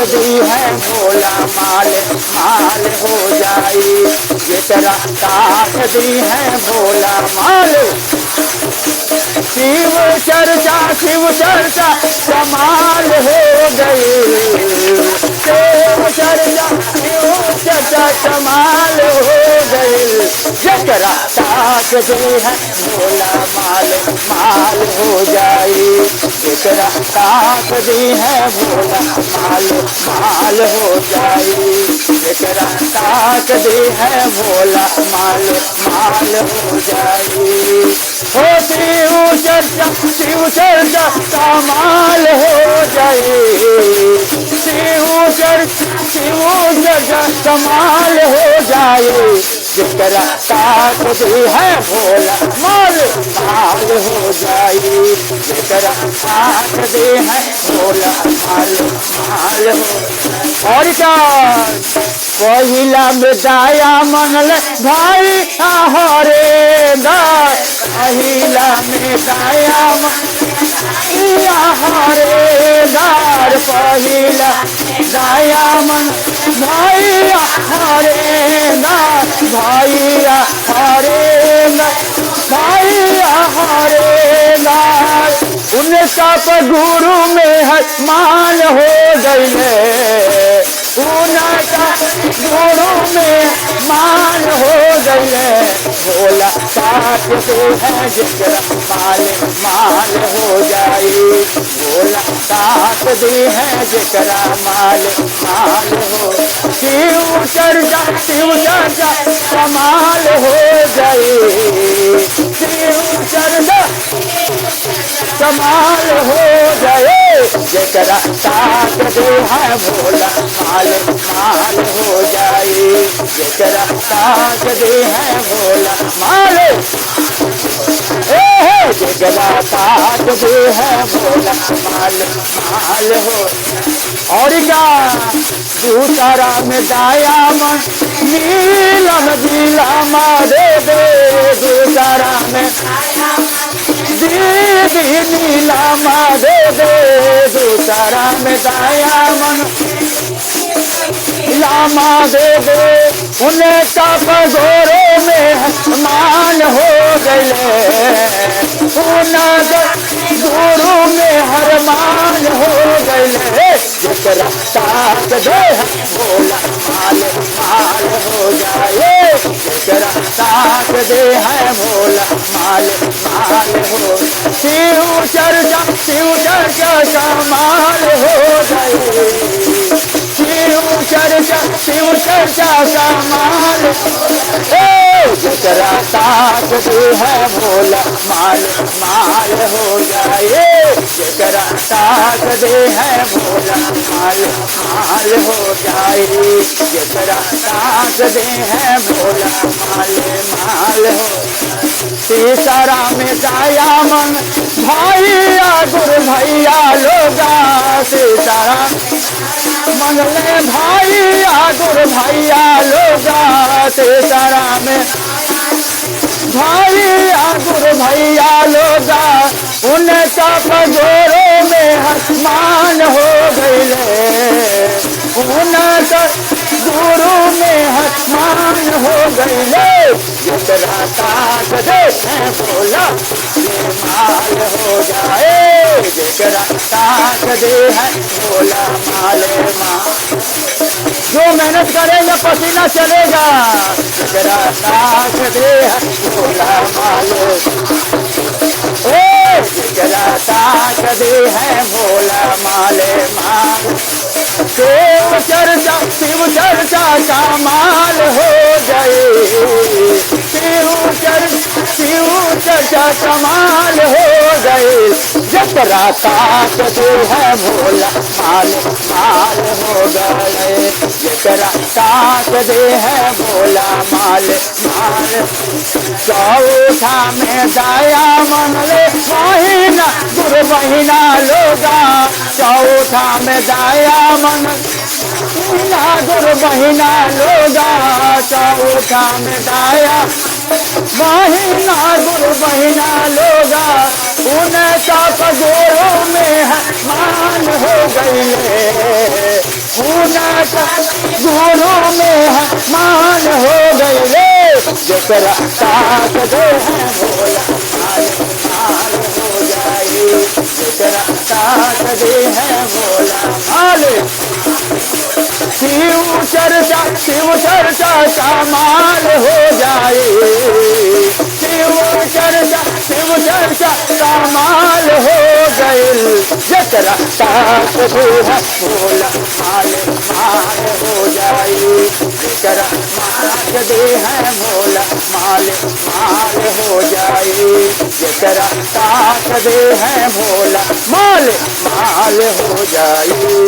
दी है भोला माल माल हो जाई। जेकरा ताक दी है भोला माल। शिव चर्चा कमाल हो गई। शिव चर्चा कमाल हो गई। जेकरा ताक दी है भोला माल माल हो जाई। जेकरा ताक दी है भोला माल माल हो जाई। जेकरा ताक दी है भोला माल माल हो जाई। हो शिव चर्चा कमाल हो जाए। शिव चर्चा कमाल हो जाए। जेकरा ताक दी है भोला माल माल हो जाए। जेकरा ताक दी है भोला माल माल हो। और क्या पहिला में दाया मंगल भाई हरे दार। पहिला में दाया हरे दार। पहिला दाया मन भैया हरे दार। भैया हरे भैया हरे दार। उनका पर गुरु में है मान हो गई है। उनका गुरु में मान हो गई है। भोला ताक दे है जेकरा माल माल हो जाए। भोला ताक दे है जेकरा माल माल हो। शिव चर्चा कमाल हो जाए। शिव चर्चा कमाल हो जाए। जेकरा ताक दे है भोला माल माल हो जाए। जेकरा ताक दे है भोला माल। जेकरा ताक दे है भोला माल माल हो। और क्या दूसरा में दाया मन नीलम नीलामा दे दे। दूसरा में दीदी नीलामा दे दे। दूसरा में दाया मन लामा दे दे। उन्हें कप गोरे में मान हो गए। गुरु में हर मान हो गए। जेकरा ताक दे भोला माल माल हो जाए। जेकरा ताक दे है भोला माल माल हो। शिव चर्चा कमाल हो जाए। शिव चर्चा कमाल। जेकरा ताक दे है भोला माल माल हो जाए। जेकरा ताक दे है भोला माल माल हो जाए। जेकरा ताक दे है भोला माल माल हो। तीसरा में दाया मन भैया गुरु भैया लोगा। तीसरा मंगले भैया गुरु भैया लोगा। तीसरा में भैया गुरु भैया लोगा। उनका पगोरों में मान हो गए। उनका गुरु में मान हो गए। जेकरा ताक दे है भोला ये माल हो जाए। जेकरा ताक दे है भोला माल माल। जो मेहनत करेगा पसीना चलेगा। जेकरा ताक दे है भोला माल। जेकरा ताक दे है भोला माल माल। शिव चर्चा कमाल हो जाए। शिव चर्चा कमाल हो गए। जेकरा ताक दे है भोला माल माल हो गए। जेकरा ताक दे है भोला माल माल। चौथा में दाया मंगले महीना गुरु महीना लोगा। चौथा में दाया मन गुरु महीना लोगा। चौथा में दाया महीना गुरु महीना लोगा। उनका पगोरों में मान हो गए। गुरु में मान हो गई रे, जकरा साथ दे है भोला माल हो जाए, जकरा साथ दे है भोला माल। शिव चर्चा कमाल हो जाए, शिव चर्चा कमाल हो गए, जकरा साथ दे है भोला माल हो जाए, जकरा साथ दे है भोला माल हो जाए, जकरा साथ दे है भोला माल हो जाए।